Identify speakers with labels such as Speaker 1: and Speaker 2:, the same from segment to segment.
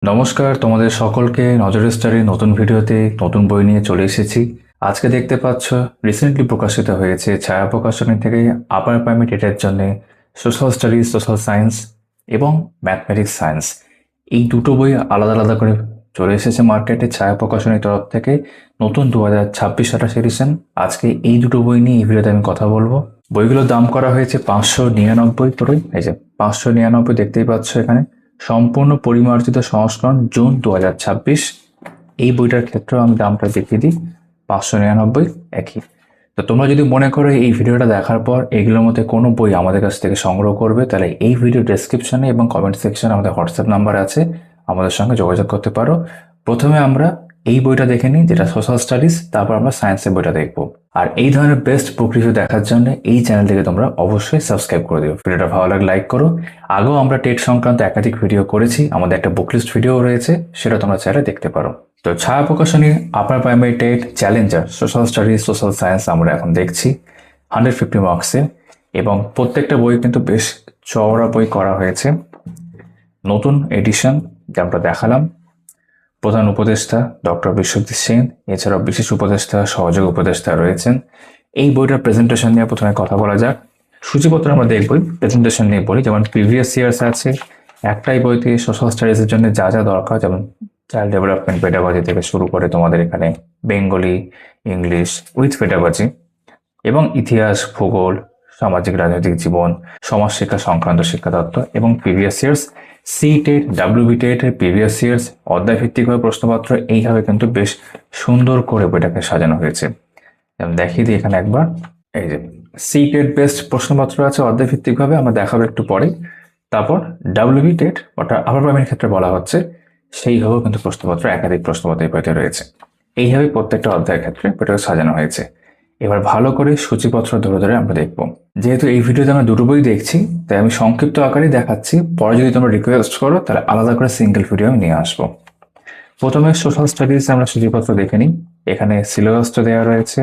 Speaker 1: নমস্কার, তোমাদের সকলকে নজরের স্টাডির নতুন ভিডিওতে নতুন বই নিয়ে চলে এসেছি। আজকে দেখতে পাচ্ছ রিসেন্টলি প্রকাশিত হয়েছে ছায়া প্রকাশনী থেকে আপার প্রাইমারি টেটের জন্য সোশ্যাল স্টাডিজ, সোশ্যাল সায়েন্স এবং ম্যাথমেটিক্স সায়েন্স, এই দুটো বই আলাদা আলাদা করে চলে এসেছে মার্কেটে ছায়া প্রকাশনীর তরফ থেকে। নতুন 2026-28 এডিশন। আজকে এই দুটো বই নিয়ে এই ভিডিওতে আমি কথা বলবো। বইগুলোর দাম করা হয়েছে 599 করে। এই যে 599 দেখতেই পাচ্ছ এখানে। সম্পূর্ণ পরিমার্জিত সংস্করণ, জুন 2026। এই বইটার ক্ষেত্রেও আমি দামটা দেখিয়ে দিই, 599 একই। তো তোমরা যদি মনে করো এই ভিডিওটা দেখার পর এগুলোর মধ্যে কোনো বই আমাদের কাছ থেকে সংগ্রহ করবে, তাহলে এই ভিডিও ডেসক্রিপশনে এবং কমেন্ট সেকশনে আমাদের হোয়াটসঅ্যাপ নাম্বার আছে, আমাদের সঙ্গে যোগাযোগ করতে পারো। প্রথমে আমরা এই বইটা দেখে নিই, যেটা সোশ্যাল স্টাডিজ, তারপর আমরা সায়েন্সের বইটা দেখবো। আর এই ধরনের বেস্ট বুক রিভিউ দেখার জন্য এই চ্যানেলটিকে তোমরা অবশ্যই সাবস্ক্রাইব করে দিও। ভিডিওটা ভালো লাগলে লাইক করো। আগেও আমরা টেট সংক্রান্ত একাধিক ভিডিও করেছি, আমাদের একটা বুকলিস্ট ভিডিও রয়েছে, সেটা তোমরা চাইলে দেখতে পারো। তো Chhaya Prakashani upper primary TET challenger social studies, social science আমরা এখন দেখছি 150 মার্কসে, এবং প্রত্যেকটা বই কিন্তু বেশ চওড়া বই করা হয়েছে। নতুন এডিশন যা আমরা দেখালাম, প্রধান উপদেষ্টা ডক্টর বিশ্বজিৎ সেন, এছাড়াও বিশেষ উপদেষ্টা, সহযোগী উপদেষ্টা রয়েছেন। এই বইটার প্রেজেন্টেশন নিয়ে প্রথমে কথা বলা যাক। সূচিপত্র আমরা দেখবই, প্রেজেন্টেশন নিয়ে বলি। যেমন প্রিভিয়াস ইয়ার্স আছে, একটাই বইতে সোশ্যাল স্টাডিজের জন্য যা যা দরকার, যেমন চাইল্ড ডেভেলপমেন্ট পেডাগজি থেকে শুরু করে তোমাদের এখানে বেঙ্গলি, ইংলিশ উইথ পেডাগজি, এবং ইতিহাস, ভূগোল, সামাজিক রাজনৈতিক জীবন, সমাজ শিক্ষা সংক্রান্ত শিক্ষাতত্ত্ব, এবং previous years C TET, WB TET এর প্রিভিয়াস ইয়ার্স অধ্যায়ভিত্তিকভাবে প্রশ্নপত্র, এইভাবে কিন্তু বেশ সুন্দর করে বইটাকে সাজানো হয়েছে। যেমন দেখিয়ে দিই এখানে একবার, এই যে সি টেট বেস্ট প্রশ্নপত্র আছে অধ্যায়ভিত্তিকভাবে, আমরা দেখাবো একটু পরে। তারপর ডাব্লিউবি টেট, ওটা আপার প্রাইমারির ক্ষেত্রে বলা হচ্ছে, সেইভাবেও কিন্তু প্রশ্নপত্র, একাধিক প্রশ্নপত্র এই বইতে রয়েছে। এইভাবে প্রত্যেকটা অধ্যায়ের ক্ষেত্রে বইটাকে সাজানো হয়েছে। এবার ভালো করে সূচিপত্র ধরে ধরে আমরা দেখব। যেহেতু এই ভিডিওতে আমরা দুটো বই দেখছি, তাই আমি সংক্ষিপ্ত আকারে দেখাচ্ছি। পরে যদি তোমরা রিকোয়েস্ট করো তাহলে আলাদা করে সিঙ্গেল ভিডিও আমি নিয়ে আসবো। প্রথমে সোশ্যাল স্টাডিজ আমরা সূচিপত্র দেখে নিই। এখানে সিলেবাসটা দেওয়া রয়েছে,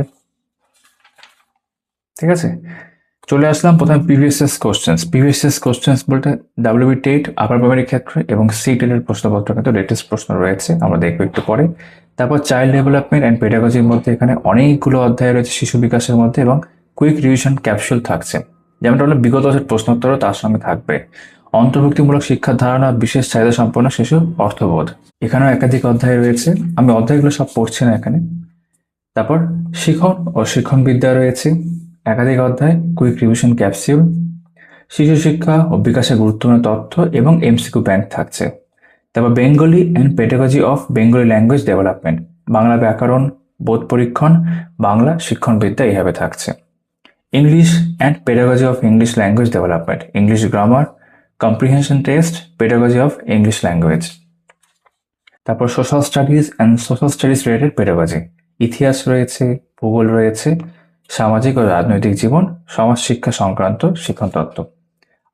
Speaker 1: ঠিক আছে। চলে আসলাম প্রথমে প্রিভিয়াস কোশ্চেন্স। প্রিভিয়াস কোশ্চেন্স বলতে ডাব্লিউবি টেট আপার প্রাইমারির ক্ষেত্রে এবং সি টেটের প্রশ্নপত্র কিন্তু লেটেস্ট প্রশ্ন রয়েছে, আমরা দেখবো একটু পরে। তারপর চাইল্ড ডেভেলপমেন্ট অ্যান্ড পেডাগজির মধ্যে এখানে অনেকগুলো অধ্যায় রয়েছে শিশু বিকাশের মধ্যে, এবং কুইক রিভিশন ক্যাপসুল থাকছে, যেমনটা হলো বিগত বছর প্রশ্নোত্তরও তার সঙ্গে থাকবে। অন্তর্ভুক্তিমূলক শিক্ষার ধারণা, বিশেষ চাহিদা সম্পন্ন শিশু অর্থবোধ, এখানেও একাধিক অধ্যায় রয়েছে, আমি অধ্যায়গুলো সব পড়ছি না এখানে। তারপর শিখন ও শিক্ষণ বিদ্যা রয়েছে, একাধিক অধ্যায়, কুইক রিভিশন ক্যাপসিউল, শিশু শিক্ষা ও বিকাশের গুরুত্বপূর্ণ তথ্য এবং এমসিকিউ ব্যাংক থাকছে। তারপর Bengali and pedagogy of Bengali language development, Bangla ব্যাকরণ, বোধ পরীক্ষণ, বাংলা শিক্ষণ বিদ্যা এইভাবে থাকছে। English and pedagogy of English language development, English grammar, comprehension test, pedagogy of English language. তারপর social studies and social studies related pedagogy, ইতিহাস রয়েছে, ভূগোল রয়েছে, সামাজিক ও রাজনৈতিক জীবন, সমাজ শিক্ষা সংক্রান্ত শিক্ষণ তত্ত্ব।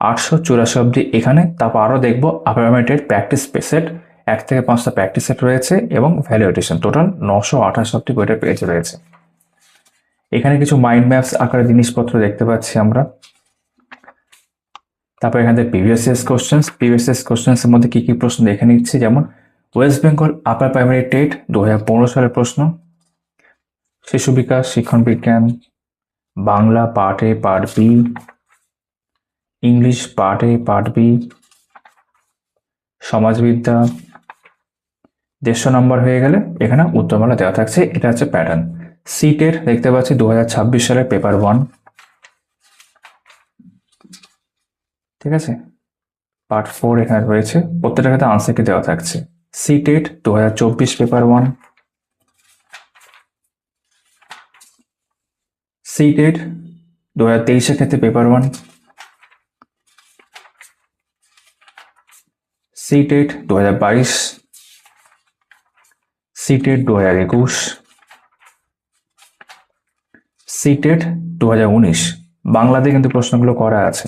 Speaker 1: 884 অব্দি এখানে। তারপর আরও দেখবো আপার প্রাইমারি প্র্যাকটিস সেট, 1 থেকে 5টা প্র্যাকটিস সেট রয়েছে, এবং ভ্যালুয়েশন টোটাল 928 অব্দি বইটার পেজ রয়েছে। এখানে কিছু মাইন্ড ম্যাপস আকারে জিনিসপত্র দেখতে পাচ্ছি আমরা। তারপর এখানে প্রিভিয়াস কোশ্চেন্স, প্রিভিয়াস কোশ্চেন্সের মধ্যে কি কি প্রশ্ন দেখে নিচ্ছি। যেমন West Bengal upper primary TET 2015 সালের প্রশ্ন, শিশু বিকাশ, শিক্ষণ বিজ্ঞান, Bangla part A part B, English part A part B, সমাজবিদ্যা। 150 নম্বর হয়ে গেলে এখানে উত্তরমালা দেওয়া থাকছে, এটা হচ্ছে প্যাটার্ন। সি টেট দেখতে পাচ্ছি 2026 সালের পেপার 1, ঠিক আছে। পার্ট 4 এখানে রয়েছে, প্রত্যেকটা ক্ষেত্রে আনসার কি দেওয়া থাকছে। C TET 2024 paper 1, C TET 2023 ক্ষেত্রে paper 1, C TET 2022, C TET 2021, C TET 2019। বাংলাতে কিন্তু প্রশ্নগুলো করা আছে,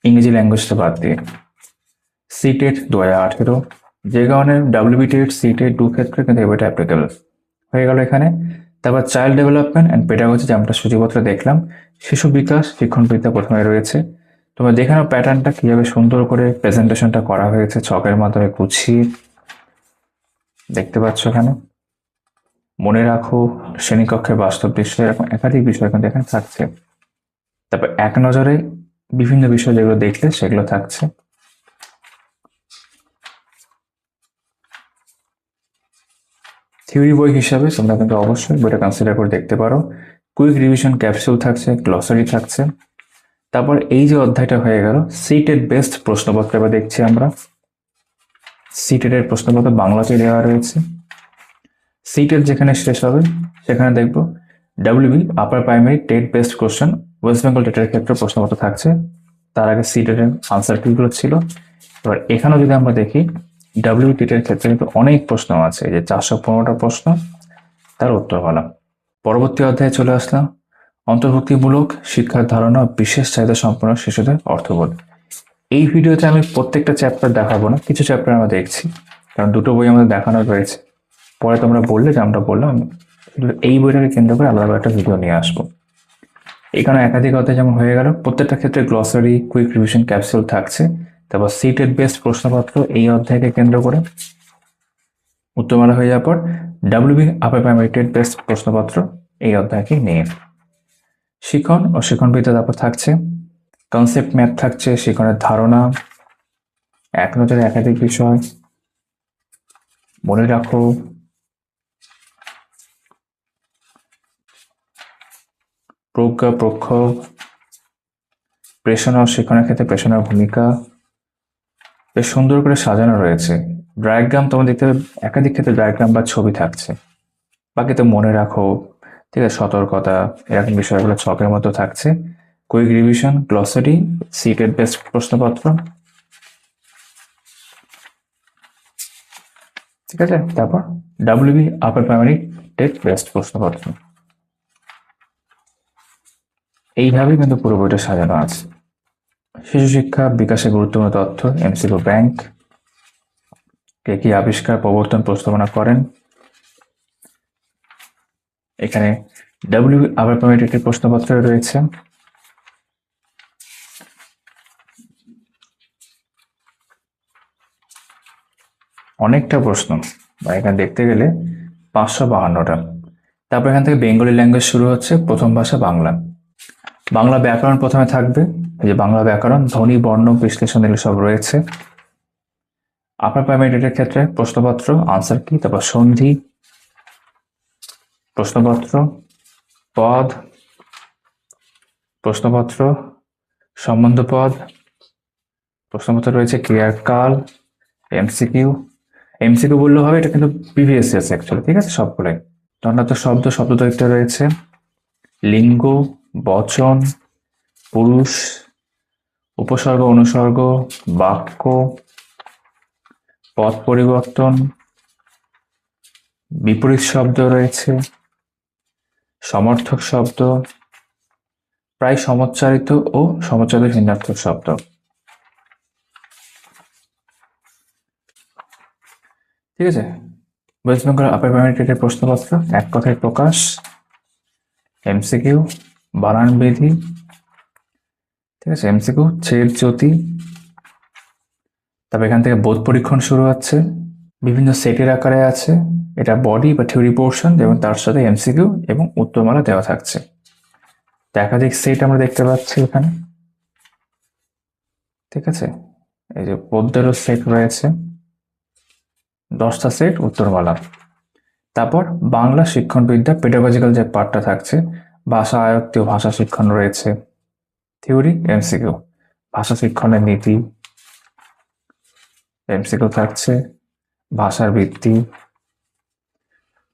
Speaker 1: ইংরেজি ল্যাঙ্গুয়েজটা বাদ দিয়ে। সি টেট 2018, যে কারণে ডাব্লিউবি টেট, সি টেট 2 ক্ষেত্রে কিন্তু এটা অ্যাপ্লিকেবল হয়ে গেল এখানে। তারপর চাইল্ড ডেভেলপমেন্ট অ্যান্ড পেডাগজি, যে আমরা সূচিপত্র দেখলাম, শিশু বিকাশ, শিক্ষণ বিদ্যা প্রথমে রয়েছে। তোমরা দেখে নাও প্যাটার্নটা কিভাবে সুন্দর করে প্রেজেন্টেশনটা করা হয়েছে ছকের মাধ্যমে গুছিয়ে। দেখতে পাচ্ছ এখানে মনে রাখো, শ্রেণীকক্ষের বাস্তব দৃশ্য, এরকম একাধিক বিষয় কিন্তু এখানে থাকছে। তারপর এক নজরে বিভিন্ন বিষয় যেগুলো দেখলে সেগুলো থাকছে। থিওরি বই হিসাবে তোমরা কিন্তু অবশ্যই বইটা কনসিডার করে দেখতে পারো। কুইক রিভিশন ক্যাপসুল থাকছে, গ্লসারি থাকছে। তারপর এই যে অধ্যায়টা হয়ে গেল, সিটেড বেস্ট প্রশ্নপত্র এবার দেখছি আমরা। সিটেড এর প্রশ্নপত্র বাংলাতে দেওয়া রয়েছে। সিটেড যেখানে শেষ হবে সেখানে দেখবো WB upper primary TET best question West Bengal টেটের ক্ষেত্রে প্রশ্নপত্র থাকছে। তার আগে সিটেড এর আনসার কিগুলো ছিল। এবার এখানেও যদি আমরা দেখি ডাব্লিউ টেটের ক্ষেত্রে কিন্তু অনেক প্রশ্ন আছে, যে 415টা প্রশ্ন, তার উত্তর বলা। পরবর্তী অধ্যায়ে চলে আসলাম, অন্তর্ভুক্তিমূলক শিক্ষার ধারণা, বিশেষ চাহিদা সম্পন্ন শিশুদের অর্থবোধ। এই ভিডিওতে আমি প্রত্যেকটা চ্যাপ্টার দেখাবো না, কিছু চ্যাপ্টার আমরা দেখছি, কারণ দুটো বই আমাদের দেখানো রয়েছে। পরে তোমরা বললে যে আমরা বললাম, এই বইটাকে কেন্দ্র করে আলাদা একটা ভিডিও নিয়ে আসবো। এখানে একাধিক অধ্যায় যেমন হয়ে গেল, প্রত্যেকটা ক্ষেত্রে গ্লসারি, কুইক রিভিশন ক্যাপসুল থাকছে। তারপর সিটেড বেস্ট প্রশ্নপত্র এই অধ্যায়কে কেন্দ্র করে উত্তরমালা হয়ে যাওয়ার পর WB upper primary TET best প্রশ্নপত্র এই অধ্যায়কে নিয়ে শিখন ও শিক্ষণবিদ্যা। তারপর থাকছে কনসেপ্ট ম্যাপ থাকছে, শিখনের ধারণা, এক নজরে একাধিক বিষয়, মনে রাখো, প্রজ্ঞা প্রক্ষোভ, প্রেষণা ও শিক্ষণের ক্ষেত্রে প্রেষণার ভূমিকা। বেশ সুন্দর করে সাজানো রয়েছে। ডায়াগ্রাম তোমরা দেখতে পাবে, একাধিক ক্ষেত্রে ডায়াগ্রাম বা ছবি থাকছে। বাকি তো মনে রাখো, ঠিক আছে, সতর্কতা, এরকম বিষয়গুলো ছকের মতো থাকছে। Quick revision, glossary, seated best প্রশ্নপত্র, ঠিক আছে। তারপর WB upper primary TET best প্রশ্নপত্র। এইভাবে কিন্তু পুরো বইটা সাজানো আছে। শিশু শিক্ষা বিকাশে গুরুত্বপূর্ণ তথ্য, এমসিকিউ ব্যাংক, কে কি আবিষ্কার, প্রবর্তন, প্রস্তাবনা করেন। এখানে ডাব্লিউ আপার প্রাইমারি টেটের প্রশ্নপত্র রয়েছে। অনেকটা প্রশ্ন, এখানে দেখতে গেলে 552টা। তারপর এখান থেকে বেঙ্গলি ল্যাঙ্গুয়েজ শুরু হচ্ছে, প্রথম ভাষা বাংলা। বাংলা ব্যাকরণ প্রথমে থাকবে, এই যে বাংলা ব্যাকরণ, ধ্বনি, বর্ণ বিশ্লেষণ, এগুলো সব রয়েছে। আপার প্রাইমারি টেটের ক্ষেত্রে প্রশ্নপত্র, আনসার কি, তারপর সন্ধি, প্রশ্নপত্র, পদ, প্রশ্নপত্র, সম্বন্ধ পদ, প্রশ্নপত্র রয়েছে ক্রিয়ার কাল, এমসিকিউ। এমসিকিউ বললেও হবে, এটা কিন্তু প্রিভিয়াস ইয়ার্স অ্যাকচুয়ালি, ঠিক আছে, সবগুলোই। দণ্ডার্থ শব্দ, শব্দ দৈত্য রয়েছে, লিঙ্গ, বচন, পুরুষ, উপসর্গ, অনুসর্গ, বাক্য, পদ পরিবর্তন, বিপরীত শব্দ রয়েছে, সমর্থক শব্দ, প্রায় সমচ্চারিত ও সমচ্চারিত ভিন্নার্থক শব্দ। ঠিক আছে, ওয়েস্ট বেঙ্গল আপার প্রাইমারি টেটের প্রশ্নপত্র, এক কথায় প্রকাশ, এমসিকিউ, বানান বিধি, ঠিক আছে, এমসিকিউ, ছেদ জ্যোতি। তবে এখান থেকে বোধ পরীক্ষণ শুরু হচ্ছে, বিভিন্ন সেটের আকারে আছে, এটা বডি বা থিওরি পোর্শন, এবং তার সাথে এমসিকিউ এবং উত্তরমালা দেওয়া থাকছে। একাধিক সেট আমরা দেখতে পাচ্ছি এখানে, ঠিক আছে। এই যে পদ্মেরও সেট রয়েছে, 10টা সেট উত্তরমালা। তারপর বাংলা শিক্ষণবিদ্যা, পেডাগজিক্যাল যে পার্টটা থাকছে, ভাষা আয়ত্ত, ভাষা শিক্ষণ রয়েছে, থিওরি, এমসিকিউ, ভাষা শিক্ষণের নীতি, এমসিকিউ থাকছে, ভাষার ভিত্তি,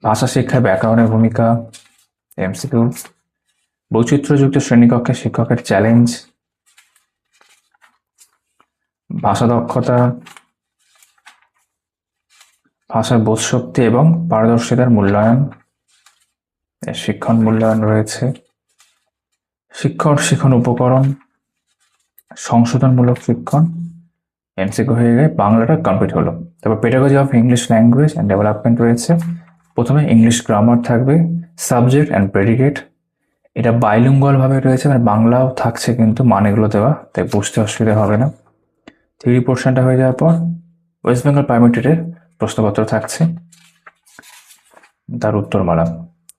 Speaker 1: ভাষা শিক্ষায় ব্যাকরণের ভূমিকা, এমসিকিউ, বৈচিত্র্যযুক্ত শ্রেণীকক্ষে শিক্ষকের চ্যালেঞ্জ, ভাষা দক্ষতা, ভাষার বোধশক্তি এবং পারদর্শিতার মূল্যায়ন, শিক্ষণ মূল্যায়ন রয়েছে, শিক্ষণ উপকরণ, সংশোধনমূলক শিক্ষণ, এমসিকিউ হয়ে গিয়ে বাংলাটা কমপ্লিট হলো। তারপর pedagogy of English language and development রয়েছে। প্রথমে ইংলিশ গ্রামার থাকবে, সাবজেক্ট অ্যান্ড প্রেডিকেট, এটা বাইলিঙ্গুয়াল ভাবে রয়েছে, মানে বাংলাও থাকছে কিন্তু মানেগুলো দেওয়া, তাই বুঝতে অসুবিধা হবে না। থিওরি পোর্শনটা হয়ে যাওয়ার পর ওয়েস্ট বেঙ্গল পারমিটেডের প্রশ্নপত্র থাকছে, তার উত্তরমালা,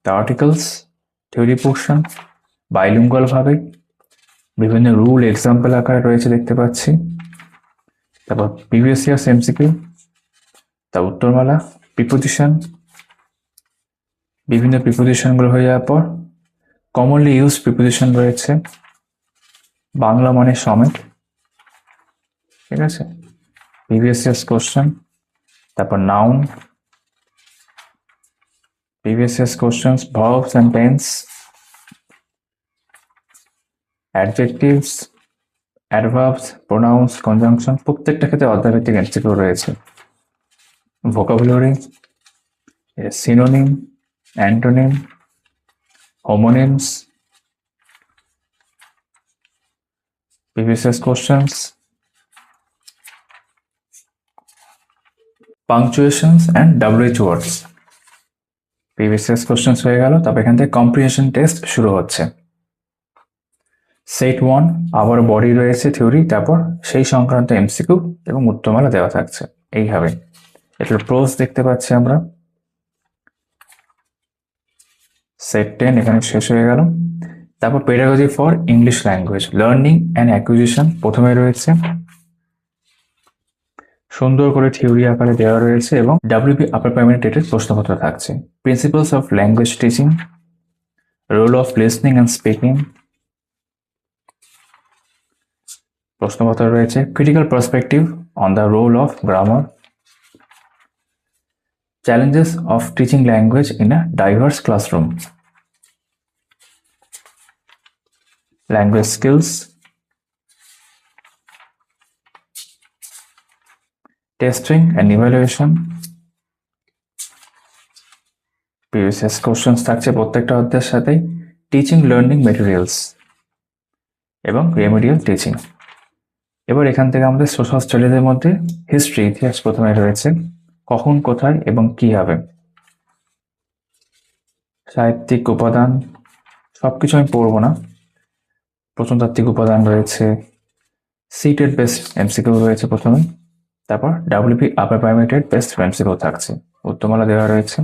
Speaker 1: the articles, theory portion bilingual ভাবে, বিভিন্ন রুল এক্সাম্পল আকারে রয়েছে দেখতে পাচ্ছি। তারপর প্রিভিয়াস ইয়ার্স এমসিকিউ, তার উত্তরমালা, প্রিপোজিশন, বিভিন্ন প্রিপোজিশনগুলো হয়ে যাওয়ার পর কমনলি ইউজ প্রিপোজিশন রয়েছে বাংলা মানে সমেত, ঠিক আছে। প্রিভিয়াস ইয়ার্স কোশ্চেন, তারপর noun, previous years questions, verbs and tense, adjectives, adverbs, pronounce, conjunction, প্রত্যেকটা ক্ষেত্রে অধ্যায়ভিত্তিক এমসিকিউ রয়েছে। Vocabulary, synonym, antonym, হোমোনিমস, previous year's questions, punctuations and WH words, previous year's questions হয়ে গেল। তবে এখান থেকে কম্প্রিহেনশন টেস্ট শুরু হচ্ছে। সেট 1 আবার বডি রয়েছে থিওরি, তারপর সেই সংক্রান্ত এমসিকিউ এবং উত্তরমালা দেওয়া থাকছে এইভাবে। এটার প্রোস দেখতে পাচ্ছি আমরা। সেট 10 এখানে শেষ হয়ে গেল। তারপর pedagogy for English language, learning and acquisition প্রথমে রয়েছে, সুন্দর করে থিওরি আকারে দেওয়া রয়েছে এবং ডাব্লিউবি আপার প্রাইমারি টেটের প্রশ্নপত্র থাকছে। Principles of language teaching, role of listening and speaking প্রশ্নপত্র রয়েছে। Critical perspective on the role of grammar, challenges of teaching language in a diverse classroom, language skills, testing and evaluation, previous questions থাকছে প্রত্যেকটা অধ্যায়ের সাথেই, teaching learning materials এবং remedial teaching. এবার এখান থেকে আমাদের সোশ্যাল স্টাডিজের মধ্যে হিস্ট্রি, ইতিহাস প্রথমে রয়েছে, কখন, কোথায় এবং কি হবে, সাহিত্যিক উপাদান, সবকিছু আমি পড়বো না, প্রত্নতাত্ত্বিক উপাদান রয়েছে, সিটেড বেস্ট এমসিকিউ রয়েছে প্রথমে, তারপর ডাব্লিউপি আপার প্রাইমারি টেট বেস্ট এমসিকিউ থাকছে, উত্তরমালা দেওয়া রয়েছে।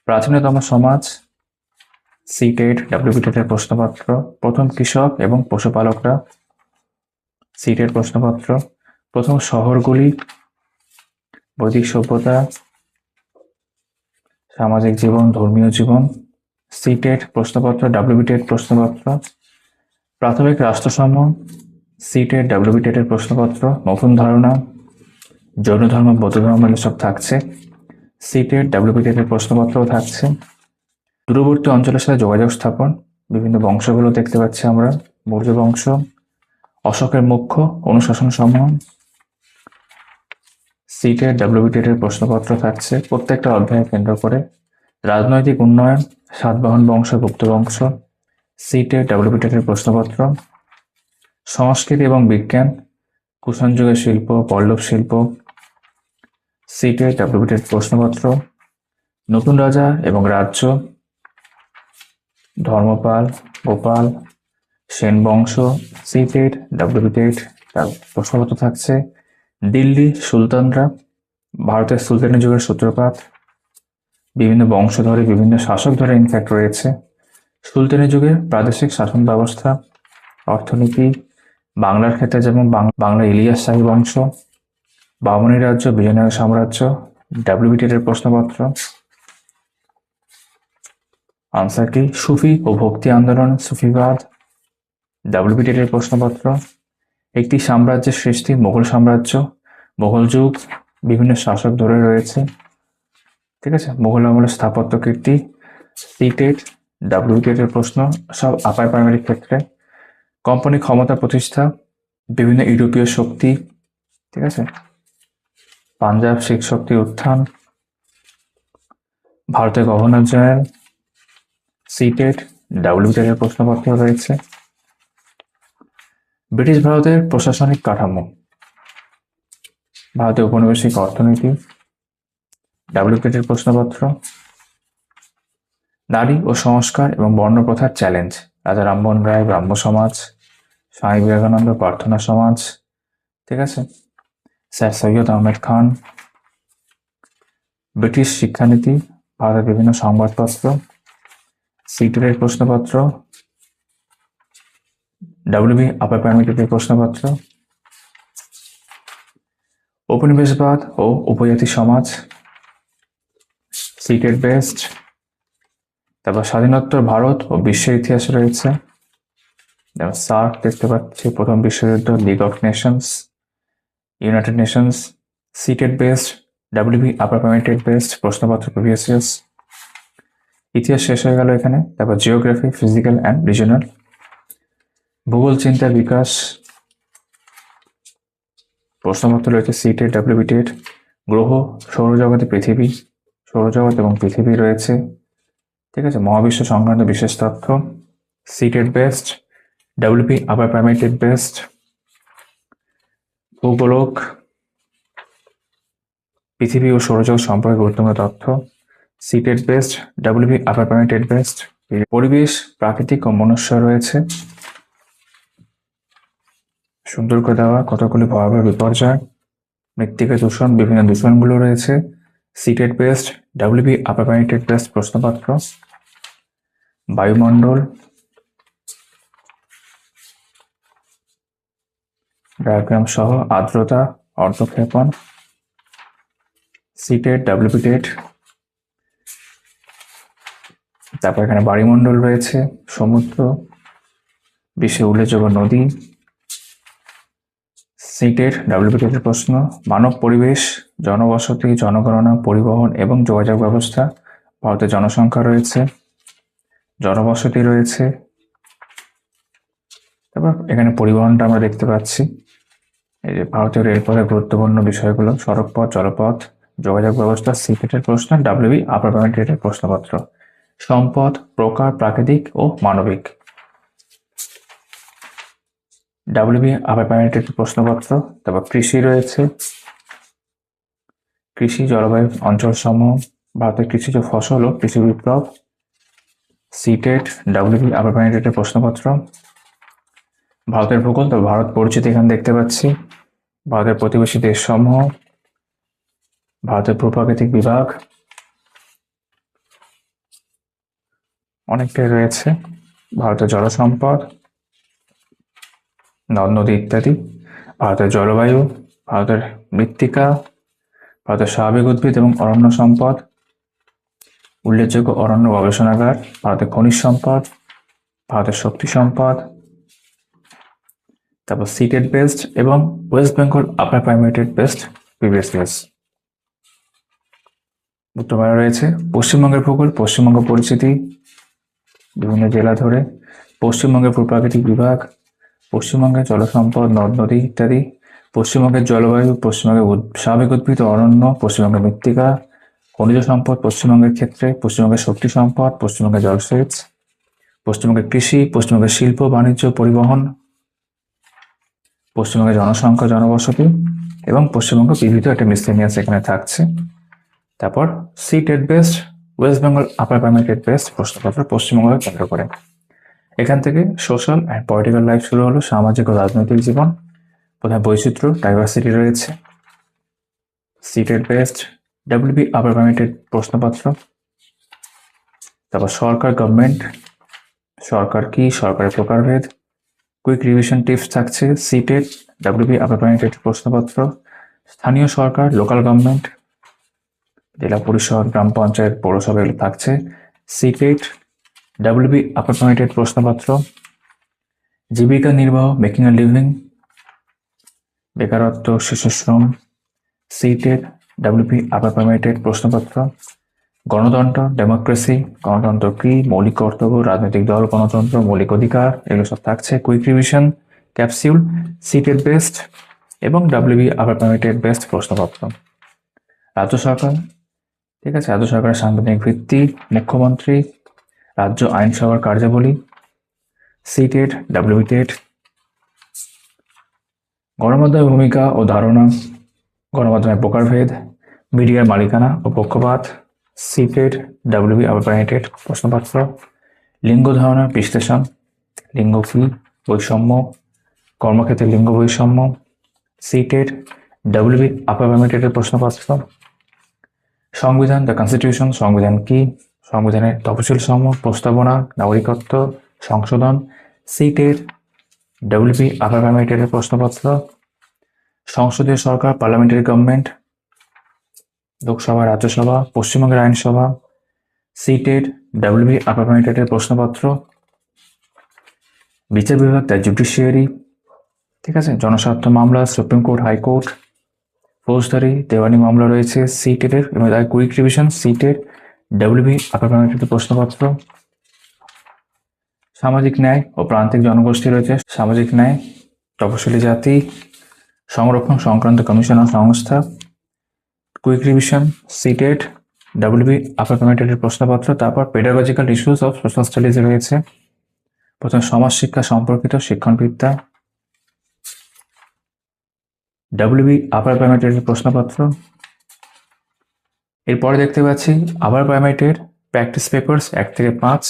Speaker 1: প্রাচীনতম সমাজ, সিটেড ডাব্লিউপি টেটের প্রশ্নপত্র, প্রথম কৃষক এবং পশুপালকরা, সিটেড প্রশ্নপত্র, প্রথম শহরগুলি, বৈদিক সভ্যতা, সামাজিক জীবন, ধর্মীয় জীবন, সিটেড প্রশ্নপত্র, ডাব্লিউবি টেট প্রশ্নপত্র, প্রাথমিক রাষ্ট্রসমূহ, সিটেড ডাব্লিউবি টেটের প্রশ্নপত্র, নতুন ধারণা, জৈন ধর্ম, বৌদ্ধ ধর্ম এসব থাকছে, সিটেড ডাব্লিউবি টেটের প্রশ্নপত্রও থাকছে। দূরবর্তী অঞ্চলের সাথে যোগাযোগ স্থাপন, বিভিন্ন বংশগুলো দেখতে পাচ্ছি আমরা, মৌর্য বংশ, অশোকের মুখ্য অনুশাসন সমূহ, সিটেড ডাব্লিউবি টেটের প্রশ্নপত্র থাকছে প্রত্যেকটা অধ্যায় কেন্দ্র করে। রাজনৈতিক উন্নয়ন, সাতবাহন বংশ, গুপ্ত বংশ, সিটেড ডাব্লিউবি টেটের প্রশ্নপত্র। সংস্কৃতি এবং বিজ্ঞান, কুষাণ যুগের শিল্প, পল্লব শিল্প, সিটেড ডাব্লিউবি টেট প্রশ্নপত্র। নতুন রাজা এবং রাজ্য, ধর্মপাল, গোপাল, সেন বংশ, সিটেড ডাব্লিউবি টেট তার প্রশ্নপত্র থাকছে। দিল্লি সুলতানরা, ভারতের সুলতানি যুগের সূত্রপাত, বিভিন্ন বংশ ধরে, বিভিন্ন শাসক ধরে ইনফ্যাক্ট রয়েছে। সুলতানি যুগে প্রাদেশিক শাসন ব্যবস্থা, অর্থনীতি, বাংলার ক্ষেত্রে যেমন বাংলা ইলিয়াস শাহী বংশ, বামনী রাজ্য, বিজয়নগর সাম্রাজ্য, ডাব্লিউবি টেটের প্রশ্নপত্র। আনসার কি? সুফি ও ভক্তি আন্দোলন, সুফিবাদ, ডাব্লিউবি টেটের প্রশ্নপত্র। একটি সাম্রাজ্যের সৃষ্টি, মোগল সাম্রাজ্য, মোগল যুগ, বিভিন্ন শাসক ধরে রয়েছে, ঠিক আছে। মোগল আমলের স্থাপত্য কীর্তি, সিটেড ডাব্লিউবি টেটের প্রশ্ন, সব আপার প্রাইমারি ক্ষেত্রে। কোম্পানি ক্ষমতা প্রতিষ্ঠা, বিভিন্ন ইউরোপীয় শক্তি, ঠিক আছে। পাঞ্জাব শিখ শক্তি উত্থান, ভারতের গভর্নর জেনারেল, সিটেড ডাব্লিউবি টেটের প্রশ্নপত্র রয়েছে। ব্রিটিশ ভারতের প্রশাসনিক কাঠামো, ভারতীয় ঔপনিবেশিক অর্থনীতি, ডাব্লিউবি টেটের প্রশ্নপত্র। নারী ও সংস্কার এবং বর্ণপ্রথার চ্যালেঞ্জ, রাজা রামমোহন রায় ব্রাহ্ম সমাজ, স্বামী বিবেকানন্দ প্রার্থনা সমাজ, ঠিক আছে, স্যার সৈয়দ আহমেদ খান, ব্রিটিশ শিক্ষানীতি, ভারতের বিভিন্ন সংবাদপত্র, সিটেটের প্রশ্নপত্র, ডাব্লিউবি আপার প্রাইমারি প্রশ্নপত্র, উপনিবেশবাদ ও উপজাতি সমাজ, সিটেট বেস্ট। তারপর স্বাধীনোত্তর ভারত ও বিশ্বের ইতিহাস রয়েছে, যেমন সার্ক দেখতে পাচ্ছি, প্রথম বিশ্বযুদ্ধ, league of Nations, United Nations, CTET best, WB upper primary best প্রশ্নপত্র প্রিভিয়াস ইয়ার্স। ইতিহাস শেষ হয়ে গেল এখানে। তারপর জিওগ্রাফি, ফিজিক্যাল অ্যান্ড রিজনাল, ভূগোল চিন্তার বিকাশ প্রশ্নপত্র রয়েছে, সিটেট, ডাব্লিউবি টেট, গ্রহ, সৌরজগতে পৃথিবী, সৌরজগৎ এবং পৃথিবী রয়েছে, ঠিক আছে, মহাবিশ্ব সংক্রান্ত বিশেষ তথ্য, CTET best, WB upper primary best, ভূগোলক, পৃথিবী ও সৌরজগৎ সম্পর্কে গুরুত্বপূর্ণ তথ্য, CTET best, WB upper primary best. পরিবেশ, প্রাকৃতিক ও মনুষ্য রয়েছে, সুন্দর করে দেওয়া কতগুলি ভয়াবহ বিপর্যয়, মৃত্তিকা দূষণ, বিভিন্ন দূষণগুলো রয়েছে, CTET best, WB upper primary best প্রশ্নপত্র, বায়ুমণ্ডল, ডায়াগ্রাম সহ আর্দ্রতা, অর্ধক্ষেপণ, সিটেট, ডাব্লিউবি টেট। তারপর এখানে বায়ুমণ্ডল রয়েছে, সমুদ্র, বিশ্বের উল্লেখযোগ্য নদী, সিটেট, ডাব্লিউবি টেটের প্রশ্ন, মানব পরিবেশ, জনবসতি, জনগণনা, পরিবহন এবং যোগাযোগ ব্যবস্থা, ভারতের জনসংখ্যা রয়েছে, জনবসতি রয়েছে। তারপর এখানে পরিবহনটা আমরা দেখতে পাচ্ছি, এই যে ভারতীয় রেলপথের গুরুত্বপূর্ণ বিষয়গুলো, সড়কপথ, জলপথ, যোগাযোগ ব্যবস্থা, সিটেটের প্রশ্ন, ডাব্লিউবি আপার প্রাইমারি টেটের প্রশ্নপত্র, সম্পদ, প্রকার, প্রাকৃতিক ও মানবিক, ডাব্লিউবি আপার প্রাইমারি টেটের প্রশ্নপত্র। তারপর কৃষি রয়েছে, কৃষি, জলবায়ু অঞ্চল সমূহ, ভারতের কৃষিজ ফসল ও কৃষি বিপ্লব, সিটেট, ডাব্লিউবি আপার প্রাইমারি টেটের প্রশ্নপত্র। ভারতের ভূগোল, তবে ভারত পরিচিতি এখানে দেখতে পাচ্ছি, ভারতের প্রতিবেশী দেশসমূহ, ভারতের ভূপ্রাকৃতিক বিভাগ অনেকটাই রয়েছে, ভারতের জলসম্পদ, নদ নদী ইত্যাদি, ভারতের জলবায়ু, ভারতের মৃত্তিকা, ভারতের স্বাভাবিক উদ্ভিদ এবং অরণ্য সম্পদ, উল্লেখযোগ্য অরণ্য গবেষণাগার, ভারতের খনিজ সম্পদ, ভারতের শক্তি সম্পদ। তারপর সিটেট বেস্ট এবং West Bengal upper primary best previous years. উত্তরবঙ্গে রয়েছে পশ্চিমবঙ্গের ভূগোল, পশ্চিমবঙ্গ পরিচিতি, বিভিন্ন জেলা ধরে, পশ্চিমবঙ্গের ভূপ্রাকৃতিক বিভাগ, পশ্চিমবঙ্গের জলসম্পদ, নদ নদী ইত্যাদি, পশ্চিমবঙ্গের জলবায়ু, পশ্চিমবঙ্গের স্বাভাবিক উদ্ভিদ অরণ্য, পশ্চিমবঙ্গের মৃত্তিকা, খনিজ সম্পদ পশ্চিমবঙ্গের ক্ষেত্রে, পশ্চিমবঙ্গের শক্তি সম্পদ, পশ্চিমবঙ্গের জলসেচ, পশ্চিমবঙ্গের কৃষি, পশ্চিমবঙ্গের শিল্প, বাণিজ্য, পরিবহন, পশ্চিমবঙ্গের জনসংখ্যা, জনবসতি এবং পশ্চিমবঙ্গ বিবিধ একটা মিসলেনিয়াস এখানে থাকছে। তারপর CTET best, West Bengal upper primary best প্রশ্নপত্র পশ্চিমবঙ্গকে কেন্দ্র করে। এখান থেকে সোশ্যাল অ্যান্ড পলিটিক্যাল লাইফ শুরু হলো, সামাজিক ও রাজনৈতিক জীবন, কোথায় বৈচিত্র্য, ডাইভার্সিটি রয়েছে, CTET best, WB upper primary প্রশ্নপত্র। তারপর সরকার, গভর্নমেন্ট, সরকার কি, সরকারের প্রকারভেদ, কুইক রিভিশন টিপস থাকছে, সিটেট, ডাব্লিউবি আপার প্রাইমারি প্রশ্নপত্র। স্থানীয় সরকার, লোকাল গভর্নমেন্ট, জেলা পরিষদ, গ্রাম পঞ্চায়েত, পৌরসভা এগুলো থাকছে, সিটেট, ডাব্লিউবি আপার প্রাইমারি প্রশ্নপত্র। জীবিকা নির্বাহ, মেকিং আ লিভিং, বেকারত্ব, শিশু শ্রম, সিটেট, ডাব্লিউবি আপার প্রাইমারি প্রশ্নপত্র। গণতন্ত্র, ডেমোক্রেসি, গণতন্ত্র কি, মৌলিক কর্তব্য, রাজনৈতিক দল, গণতন্ত্র, মৌলিক অধিকার, এগুলো সব থাকছে, quick revision capsule, CTET best এবং ডাব্লিউবি আপার প্রাইমারি বেস্ট প্রশ্নপত্র। রাজ্য সরকার, ঠিক আছে, রাজ্য সরকারের সাংবিধানিক ভিত্তি, মুখ্যমন্ত্রী, রাজ্য আইনসভার কার্যাবলী, সিটেট, ডাব্লিউবি টেট। গণমাধ্যমের ভূমিকা ও ধারণা, গণমাধ্যমের প্রকারভেদ, মিডিয়ার মালিকানা ও পক্ষপাত, সিটেড ডাব্লিউবি আপার প্রাইমেটেড প্রশ্নপত্র। লিঙ্গ ধারণার বিশ্লেষণ, লিঙ্গ কি, বৈষম্য, কর্মক্ষেত্রে লিঙ্গ বৈষম্য, সিটেড ডাব্লিউবি আপার প্রাইমেটেডের প্রশ্নপত্র। সংবিধান, দ্য কনস্টিটিউশন, সংবিধান কি, সংবিধানের তফসিল সমূহ, প্রস্তাবনা, নাগরিকত্ব সংশোধন, সিটেড ডাব্লিউবি আপার প্রাইমেটেডের প্রশ্নপত্র। সংসদীয় সরকার, পার্লামেন্টারি গভর্নমেন্ট, লোকসভা, রাজ্যসভা, পশ্চিমবঙ্গের আইনসভা, সিটেড ডাব্লিউবি আপার প্রাইমেটেডের প্রশ্নপত্র। বিচার বিভাগ, দ্য জুডিশিয়ারি, ঠিক আছে। জনস্বার্থ মামলা, সুপ্রিম কোর্ট, হাইকোর্ট। ফৌজদারি, দেওয়ানি মামলা রয়েছে সিটেডের এবং তার কুইক রিভিশন, সিটেড ডাব্লিউবি আপার প্রাইমেটেডের প্রশ্নপত্র। সামাজিক ন্যায় ও প্রান্তিক জনগোষ্ঠী রয়েছে, সামাজিক ন্যায়, তপশিলি জাতি সংরক্ষণ সংক্রান্ত কমিশন ও সংস্থা, কুইক রিভিশন, সিটেড ডাব্লিউবি আপার প্রাইমেটেডের প্রশ্নপত্র। তারপর pedagogical issues of social studies রয়েছে। প্রথম সমাজ শিক্ষা সম্পর্কিত শিক্ষণবিদ্যা, ডাব্লিউবি আপার প্রাইমেটেডের প্রশ্নপত্র। এরপরে দেখতে পাচ্ছি আপার প্রাইমেটেড প্র্যাকটিস পেপারস 1 থেকে 5,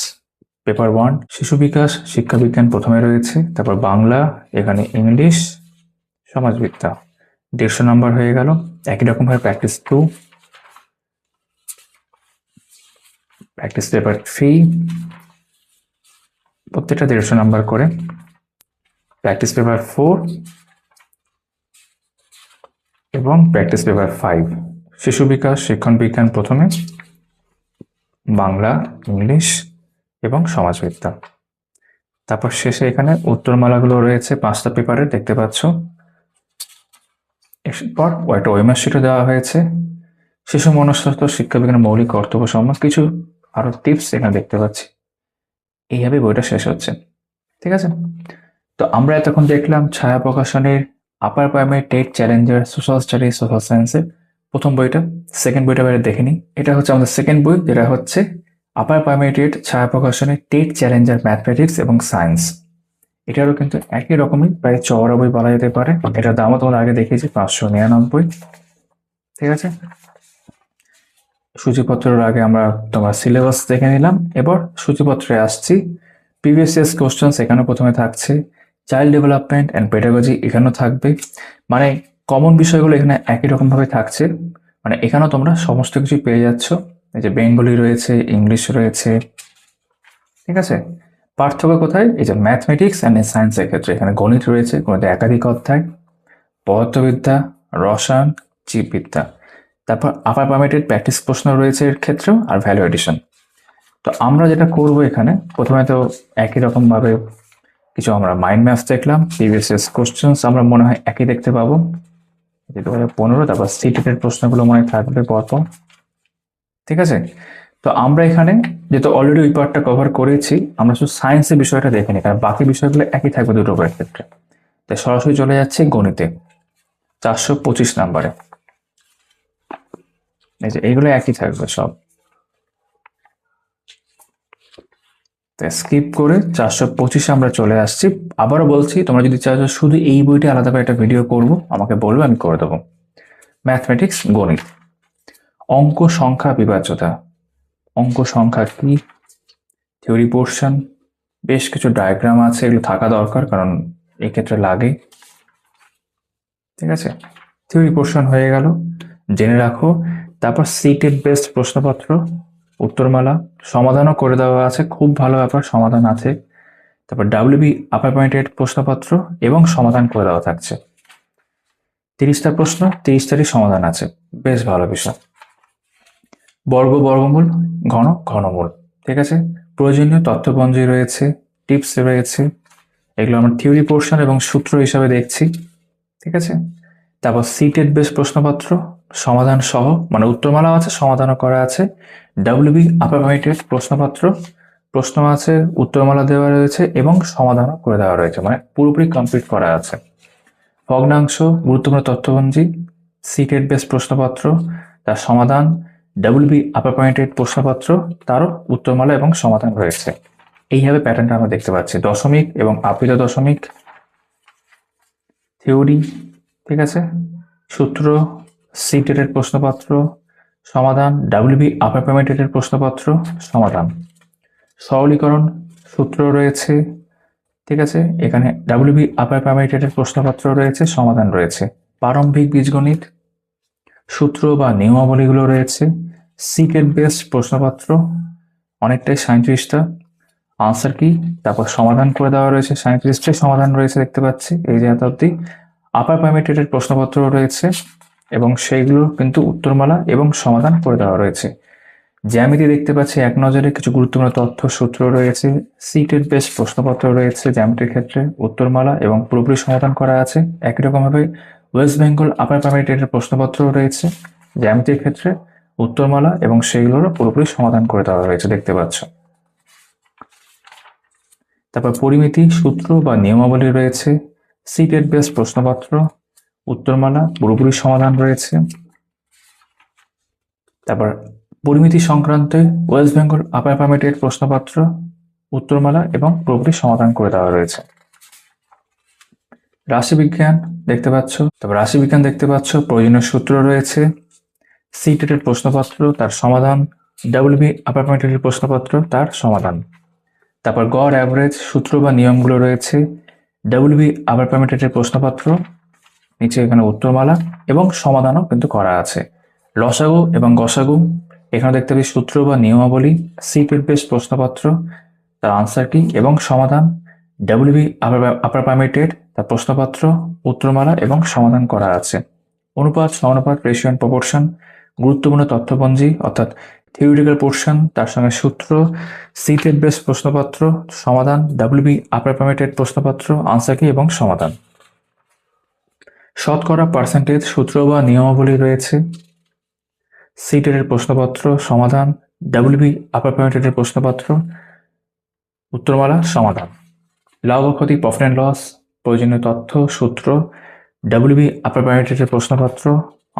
Speaker 1: পেপার 1 শিশু বিকাশ শিক্ষা বিজ্ঞান প্রথমে রয়েছে, তারপর বাংলা, এখানে ইংলিশ, সমাজবিদ্যা 150 নম্বর হয়ে গেল। একই রকম ভাবে প্র্যাকটিস 2, প্র্যাকটিস পেপার 3 প্রত্যেকটা 150 নম্বর করে। প্র্যাকটিস পেপার 4 এবং প্র্যাকটিস পেপার 5 শিশু বিকাশ শিক্ষণ বিজ্ঞান প্রথমে, বাংলা, ইংলিশ এবং সমাজবিদ্যা। তারপর শেষে এখানে উত্তরমালাগুলো রয়েছে 5টা পেপারের, দেখতে পাচ্ছ। এরপর একটা ওএমআর শিটও দেওয়া হয়েছে। শিশু মনস্বাস্থ্য শিক্ষা বিজ্ঞানের মৌলিক কর্তব্য সম্বন্ধে কিছু আরো টিপস এখানে দেখতে পাচ্ছি। এইভাবে বইটা শেষ হচ্ছে, ঠিক আছে। তো আমরা এতক্ষণ দেখলাম ছায়া প্রকাশনের upper primary TET challenger social studies social সায়েন্সের প্রথম বইটা। সেকেন্ড বইটা বাইরে দেখেনি, এটা হচ্ছে আমাদের সেকেন্ড বই, যেটা হচ্ছে আপার প্রাইমারি টেট ছায়া প্রকাশনের টেট চ্যালেঞ্জার ম্যাথমেটিক্স এবং সায়েন্স। এটারও কিন্তু একই রকমই প্রায় চওড়া বই বলা যেতে পারে। এটার দামও তোমাদের আগে দেখিয়েছি 599, ঠিক আছে। সূচিপত্রের আগে আমরা তোমার সিলেবাস দেখে নিলাম। এবার সূচিপত্রে আসছি। প্রিভিয়াস ইয়ার্স কোশ্চেন এখানেও প্রথমে থাকছে, চাইল্ড ডেভেলপমেন্ট অ্যান্ড পেডাগজি এখানেও থাকবে, মানে কমন বিষয়গুলো এখানে একই রকম ভাবে থাকছে। মানে এখানেও তোমরা সমস্ত কিছু পেয়ে যাচ্ছ। এই যে বেঙ্গলি রয়েছে, ইংলিশ রয়েছে, ঠিক আছে। পার্থক্য কোথায়? এই যে ম্যাথমেটিক্স অ্যান্ড সায়েন্সের ক্ষেত্রে এখানে গণিত রয়েছে, গণিতে একাধিক অধ্যায়, পদার্থবিদ্যা, রসায়ন, জীববিদ্যা। তারপর আপার প্রাইমেটেড প্র্যাকটিস প্রশ্ন রয়েছে এর ক্ষেত্রেও, আর ভ্যালু এডিশন। তো আমরা যেটা করব এখানে প্রথমে তো একই রকম ভাবে কিছু আমরা মাইন্ড ম্যাপস দেখলাম। প্রিভিয়াস ইয়ার্স কোশ্চেন্স আমরা মনে হয় একই দেখতে পাবো, 2015। তারপর সিটেটের প্রশ্নগুলো মনে থাকবে পরপর, ঠিক আছে। তো আমরা এখানে যেহেতু অলরেডি ওই পার্টটা কভার করেছি, আমরা শুধু সায়েন্সের বিষয়টা দেখে নিই, কারণ বাকি বিষয়গুলো একই থাকবে দুটো বইয়ের ক্ষেত্রে। তাই সরাসরি চলে যাচ্ছে গণিতে 425 নাম্বারে। এই যে এইগুলো একই থাকবে সব, তাই স্কিপ করে 425 আমরা চলে আসছি। আবারও বলছি, তোমরা যদি চাও শুধু এই বইটা আলাদা করে একটা ভিডিও করব, আমাকে বলবে, আমি করে দেবো। ম্যাথমেটিক্স, গণিত, অঙ্ক সংখ্যা বিভাজ্যতা। অঙ্ক সংখ্যা কি, থিওরি পোর্শন, বেশ কিছু ডায়াগ্রাম আছে, এগুলো থাকা দরকার কারণ এই ক্ষেত্রে লাগে, ঠিক আছে। থিওরি পোর্শন হয়ে গেল, জেনে রাখো। তারপর সিটেড বেসড প্রশ্নপত্র, উত্তরমালা সমাধানও করে দেওয়া আছে, খুব ভালো ব্যাপার, সমাধান আছে। তারপর ডাব্লিউবি আপার প্রাইমেটেড প্রশ্নপত্র এবং সমাধান করে দেওয়া থাকছে। 30টা প্রশ্ন, 30টারই সমাধান আছে, বেশ ভালো বিষয়। বর্গ, বর্গমূল, ঘন, ঘনমূল, ঠিক আছে। প্রয়োজনীয় তথ্যপঞ্জি রয়েছে, টিপস রয়েছে, এগুলো আমরা থিওরি পোর্শন এবং সূত্র হিসাবে দেখছি, ঠিক আছে। তারপর সিটেড বেস প্রশ্নপত্র, সমাধান সহ, মানে উত্তরমালা আছে, সমাধানও করা আছে। ডাব্লিউবি আপার প্রাইমেটেড প্রশ্নপত্র, প্রশ্ন আছে, উত্তরমালা দেওয়া রয়েছে এবং সমাধানও করে দেওয়া রয়েছে, মানে পুরোপুরি কমপ্লিট করা আছে। ভগ্নাংশ, গুরুত্বপূর্ণ তথ্যপঞ্জি, সিটেড বেস প্রশ্নপত্র, তার সমাধান, ডাব্লিউবি আপার প্রাইমেটেড প্রশ্নপত্র, তারও উত্তরমালা এবং সমাধান রয়েছে। এইভাবে প্যাটার্নটা আমরা দেখতে পাচ্ছি। দশমিক এবং আবৃত দশমিক, থিওরি, ঠিক আছে, সূত্র, সিটেটের প্রশ্নপত্র, সমাধান WB আপার প্রাইমারি টেটের প্রশ্নপত্র সমাধান। সরলীকরণ সূত্র রয়েছে, ঠিক আছে, এখানে WB আপার প্রাইমারি টেটের প্রশ্নপত্র রয়েছে, সমাধান রয়েছে। প্রারম্ভিক বীজগণিত সূত্র বা নিয়মাবলীগুলো রয়েছে। সিটেট বেসড প্রশ্নপত্র অনেকটাই 37টা, আনসার কি, তারপর সমাধান করে দেওয়া রয়েছে, 37টাই সমাধান রয়েছে দেখতে পাচ্ছি এই যে এত অব্দি। আপার প্রাইমারি টেটের প্রশ্নপত্র রয়েছে এবং সেইগুলো কিন্তু উত্তরমালা এবং সমাধান করে দেওয়া রয়েছে। জ্যামিতি দেখতে পাচ্ছি এক নজরে কিছু গুরুত্বপূর্ণ তথ্য সূত্র রয়েছে। সিটেট বেসড প্রশ্নপত্র রয়েছে জ্যামিতির ক্ষেত্রে, উত্তরমালা এবং পুরোপুরি সমাধান করা আছে। একই রকমভাবে ওয়েস্ট বেঙ্গল আপার প্রাইমারি টেটের প্রশ্নপত্র রয়েছে জ্যামিতির ক্ষেত্রে, উত্তরমালা এবং সেইগুলোরও পুরোপুরি সমাধান করে দেওয়া হয়েছে দেখতে পাচ্ছ। তারপর পরিমিতি সূত্র বা নিয়মাবলী রয়েছে, সিটেট বেসড প্রশ্নপত্র, উত্তরমালা পুরোপুরি সমাধান রয়েছে। তারপর পরিমিতি সংক্রান্তে West Bengal upper primary TET প্রশ্নপত্র, উত্তরমালা এবং পুরোপুরি সমাধান করে দেওয়া রয়েছে। রাশিবিজ্ঞান দেখতে পাচ্ছ, তারপর রাশিবিজ্ঞান দেখতে পাচ্ছ প্রয়োজনীয় সূত্র রয়েছে, সিটেটের প্রশ্নপত্র তার সমাধান, WB আপার প্রাইমারি টেটের প্রশ্নপত্র তার সমাধান। তারপর গড় অ্যাভারেজ সূত্র বা নিয়মগুলো রয়েছে, WB আপার প্রাইমারি টেটের প্রশ্নপত্র, নিচে এখানে উত্তরমালা এবং সমাধানও কিন্তু করা আছে। লসাগু এবং গসাগু এখানে দেখতে পাচ্ছি সূত্র বা নিয়মাবলী, সিটেট বেসড প্রশ্নপত্র তার আনসার কি এবং সমাধান, WB আপার প্রাইমারি টেট তার প্রশ্নপত্র, উত্তরমালা এবং সমাধান করা আছে। অনুপাত সমানুপাত রেশিও অ্যান্ড প্রপোর্শন গুরুত্বপূর্ণ তথ্যপঞ্জি অর্থাৎ থিওরিটিক্যাল পোর্শন, তার সঙ্গে সূত্র, সিটেট বেসড প্রশ্নপত্র, সমাধান, WB আপার প্রাইমারি টেট প্রশ্নপত্র, আনসার কি এবং সমাধান। শতকরা পার্সেন্টেজ সূত্র বা নিয়মাবলী রয়েছে, সিটেটের প্রশ্নপত্র, সমাধান, WB আপার প্রাইমারি টেটের প্রশ্নপত্র, উত্তরমালা, সমাধান। লাভ ও ক্ষতি প্রফিট অ্যান্ড লস প্রয়োজনীয় তথ্য সূত্র, WB আপার প্রাইমারি টেটের প্রশ্নপত্র,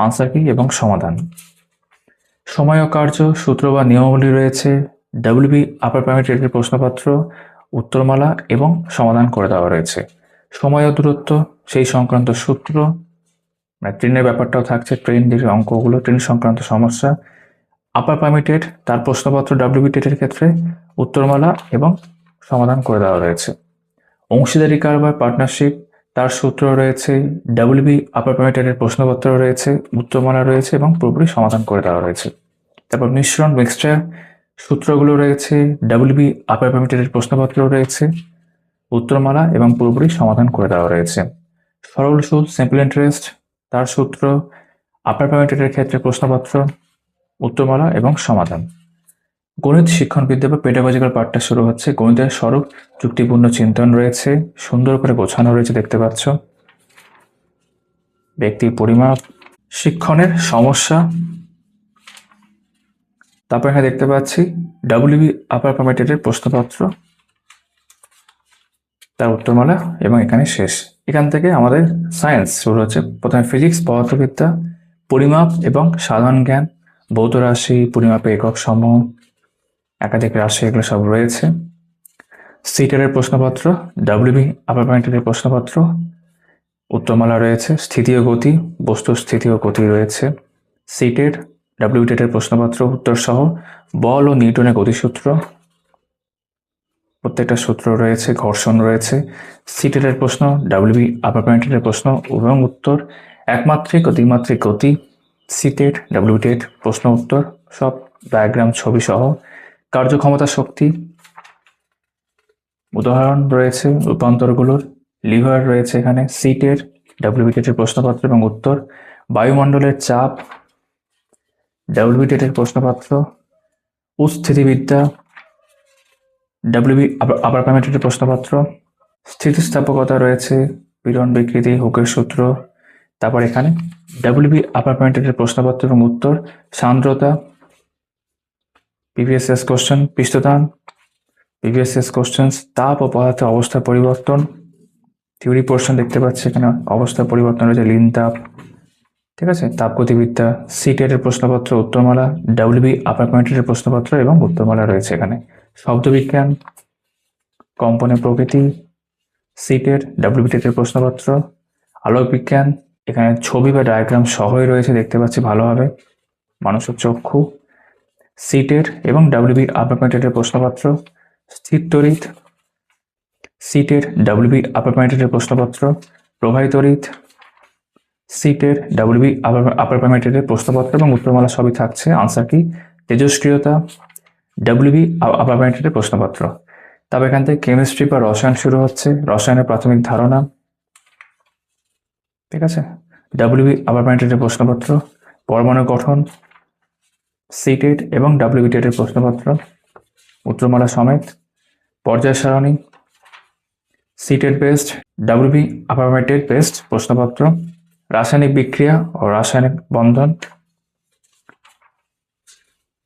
Speaker 1: আনসার কি এবং সমাধান। সময় ও কার্য সূত্র বা নিয়মাবলী রয়েছে, WB আপার প্রাইমারি টেটের প্রশ্নপত্র, উত্তরমালা এবং সমাধান করে দেওয়া রয়েছে। সময় ও দূরত্ব সেই সংক্রান্ত সূত্র, মানে ট্রেনের ব্যাপারটাও থাকছে, ট্রেন যে অঙ্কগুলো, ট্রেন সংক্রান্ত সমস্যা, আপার প্রাইমারি টেট তার প্রশ্নপত্র WB টেটের ক্ষেত্রে, উত্তরমালা এবং সমাধান করে দেওয়া রয়েছে। অংশীদারি কারবার পার্টনারশিপ তার সূত্র রয়েছে, WB আপার প্রাইমারি টেটের প্রশ্নপত্র রয়েছে, উত্তরমালা রয়েছে এবং পুরোপুরি সমাধান করে দেওয়া রয়েছে। তারপর মিশ্রণ মিক্সচার সূত্রগুলো রয়েছে, WB আপার প্রাইমারি টেটের প্রশ্নপত্র রয়েছে, উত্তরমালা এবং পুরোপুরি সমাধান করে দেওয়া রয়েছে। সরল সুদ সিম্পল ইন্টারেস্ট তার সূত্র, আপার প্রাইমারি টেটের ক্ষেত্রে প্রশ্নপত্র, উত্তরমালা এবং সমাধান। গণিত শিক্ষণবিদ্যা বা পেডাগজিক্যাল পার্টটা শুরু হচ্ছে। গণিতের স্বরূপ যুক্তিপূর্ণ চিন্তন রয়েছে, সুন্দর করে গোছানো রয়েছে দেখতে পাচ্ছ। ব্যক্তি পরিমাপ, শিক্ষণের সমস্যা, তারপর এখানে দেখতে পাচ্ছি WB আপার প্রাইমারি টেটের প্রশ্নপত্র, তার উত্তরমালা এবং এখানে শেষ। এখান থেকে আমাদের সায়েন্স শুরু হচ্ছে। প্রথমে ফিজিক্স, পদার্থবিদ্যা, পরিমাপ এবং সাধারণ জ্ঞান, ভৌত রাশি, পরিমাপের একক সমূহ, একাধিক রাশি, এগুলো সব রয়েছে। সিটেটের প্রশ্নপত্র, WB আপার প্রাইমারি টেটের প্রশ্নপত্র, উত্তরমালা রয়েছে। স্থিতি ও গতি, বস্তুর স্থিতি ও গতি রয়েছে। সিটেট WB টেটের প্রশ্নপত্র উত্তর সহ বল ও নিউটনের গতিসূত্র, প্রত্যেকটা সূত্র রয়েছে, ঘর্ষণ রয়েছে। সিটেটের প্রশ্ন, WB আপার প্রাইমারি টেটের প্রশ্ন এবং উত্তর, একমাত্রিক ও দ্বিমাত্রিক গতি, সিটেট WB টেট প্রশ্ন উত্তর, সব ডায়াগ্রাম ছবি সহ। কার্যক্ষমতা শক্তি উদাহরণ রয়েছে রূপান্তরগুলোর, লিভার রয়েছে এখানে, সিটেট WB টেটের প্রশ্নপত্র এবং উত্তর। বায়ুমণ্ডলের চাপ, WB টেটের প্রশ্নপত্র। উস্থিতিবিদ্যা, WB আপার প্রাইমারি টেটের প্রশ্নপত্র। স্থিতিস্থাপকতা রয়েছে, পীড়ন বিকৃতি, হুকের সূত্র। তারপর এখানে WB আপার প্রাইমারি টেটের প্রশ্নপত্র এবং উত্তর। সান্দ্রতা, PVSS কোশ্চেন, পৃষ্ঠটান, PVSS কোশ্চেন। তাপ ও পদার্থের অবস্থার পরিবর্তন, থিওরি পোর্শন দেখতে পাচ্ছি এখানে, অবস্থার পরিবর্তন রয়েছে, লিন তাপ, ঠিক আছে। তাপগতিবিদ্যা, সিটেটের প্রশ্নপত্র, উত্তরমালা, WB আপার প্রাইমারি টেটের প্রশ্নপত্র এবং উত্তরমালা রয়েছে এখানে। শব্দবিজ্ঞান, কম্পনের প্রকৃতি, সিটেট WB টেটের প্রশ্নপত্র। আলোক বিজ্ঞান, এখানে ছবি বা ডায়াগ্রাম সহই রয়েছে দেখতে পাচ্ছি ভালোভাবে। মানুষের চক্ষু, সিটের এবং ডাব্লিউবি আপার প্যারামিটারের প্রশ্নপত্র, স্থির তড়িৎ, সিটের ডাব্লিউবি আপার প্যারামিটারের প্রশ্নপত্র, প্রবাহী তড়িৎ, সিটের ডাব্লিউবি আপার প্যারামিটারের প্রশ্নপত্র এবং উত্তরমালা সবই থাকছে। আনসার কি? তেজস্ক্রিয়তা, ডাব্লিউবি আপার প্যারামিটারের প্রশ্নপত্র। তবে এখান থেকে কেমিস্ট্রি বা রসায়ন শুরু হচ্ছে, রসায়নের প্রাথমিক ধারণা, ঠিক আছে, ডাব্লিউবি আপার প্যারামিটারের প্রশ্নপত্র, পরমাণু গঠন, সিটেড এবং ডাব্লিউবি টেটের প্রশ্নপত্র, উত্তরমালা সমেত, পর্যায় সারণী, সিটেড বেসড, ডাব্লিউবি আপার প্যারামিটার বেসড প্রশ্নপত্র, রাসায়নিক বিক্রিয়া ও রাসায়নিক বন্ধন,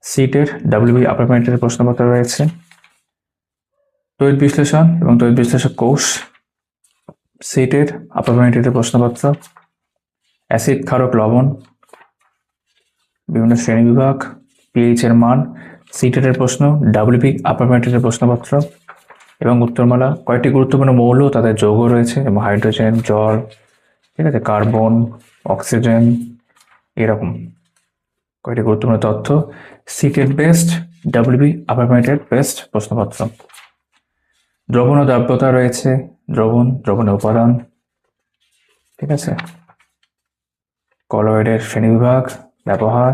Speaker 1: সিটের ডাব্লিউবি আপার প্যারামিটারের প্রশ্নপত্র রয়েছে, তড়িৎ বিশ্লেষণ এবং তড়িৎ বিশ্লেষক কোষ, সিটের আপার প্যারামিটারের প্রশ্নপত্র, অ্যাসিড ক্ষারক লবণ, বিভিন্ন শ্রেণীবিভাগ, পিএইচ এর মান, সিটেটের প্রশ্ন, ডাব্লিউবি আপার প্যারামিটারের প্রশ্নপত্র এবং উত্তরমালা। কয়েকটি গুরুত্বপূর্ণ মৌল, তাদের যৌগ রয়েছে এবং হাইড্রোজেন, জল, ঠিক আছে, কার্বন, অক্সিজেন, এরকম কয়েকটি গুরুত্বপূর্ণ তথ্য। সিটেড বেসড, ডাব্লিউবি আপার প্যারামিটার বেসড প্রশ্নপত্র। দ্রবণ ও দ্রাব্যতা রয়েছে, দ্রবণের উপাদান, ঠিক আছে, কলয়েডের শ্রেণীবিভাগ, ব্যবহার,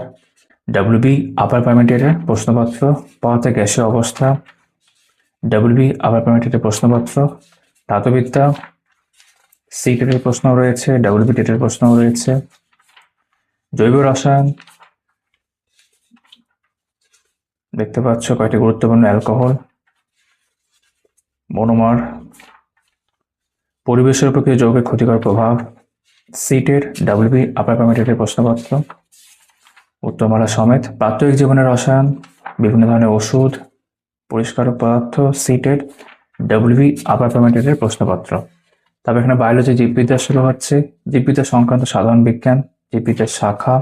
Speaker 1: ডাব্লিউবি আপার প্যারামিটারের প্রশ্নপত্র, পদার্থের গ্যাসীয় অবস্থা, ডাব্লিউবি আপার প্যারামিটারের প্রশ্নপত্র, ধাতুবিদ্যা, সিটেটের প্রশ্ন রয়েছে, ডাব্লিউবি টেটের প্রশ্ন রয়েছে, জৈব রসায়ন, দেখতে পাচ্ছ কয়েকটি গুরুত্বপূর্ণ অ্যালকোহল, মনোমার, পরিবেশের উপর কিছু যৌগের ক্ষতিকর প্রভাব, সিটের ডাব্লিউবি আপার প্যারামিটারের প্রশ্নপত্র, উত্তরমালা সমেত, প্রাত্যহিক জীবনের রসায়ন, বিভিন্ন ধরনের ওষুধ, পরিষ্কারক পদার্থ, সিটেড ডাব্লিউবি আপার প্যারামিটারের প্রশ্নপত্র। তবে এখানে বায়োলজি, জীববিদ্যা শুরু হচ্ছে, জীববিদ্যা সংক্রান্ত সাধারণ বিজ্ঞান, জীববিদ্যার শাখা,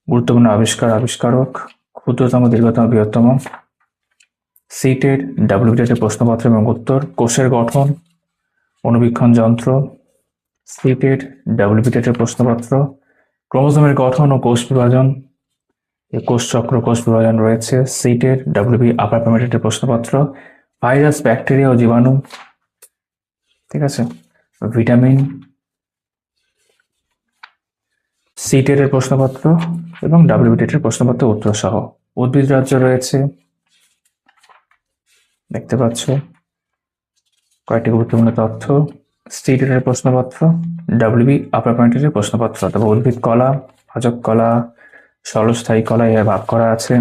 Speaker 1: গুরুত্বপূর্ণ আবিষ্কারক, ক্ষুদ্রতম, দীর্ঘতম, বৃহত্তম, সিটেড ডাব্লিউবি টেটের প্রশ্নপত্র এবং উত্তর, কোষের গঠন, অণুবীক্ষণ যন্ত্র, সিটেড ডাব্লিউবি টেটের প্রশ্নপত্র, ক্রোমোজোমের গঠন ও কোষ বিভাজন, কোষ চক্র, কোষ বিভাজন রয়েছে, সিটেড ডাব্লিউবি আপার প্যারামিটারের প্রশ্নপত্র, ভাইরাস, ব্যাকটেরিয়া ও জীবাণু, ঠিক আছে, ভিটামিন, সিটেড এর প্রশ্নপত্র এবং ডাব্লিউবি টেটের প্রশ্নপত্র উত্তর সহ। উদ্ভিদ রাজ্য রয়েছে, দেখতে পাচ্ছ কয়েকটি গুরুত্বপূর্ণ তথ্য, সিটেড এর প্রশ্নপত্র, ডাব্লিউবি আপার প্যারামিটারের প্রশ্নপত্র। তবে উদ্ভিদ কলা, ভাজক কলা, স্বল্পস্থায়ী কলা এর ভাগ করা আছে,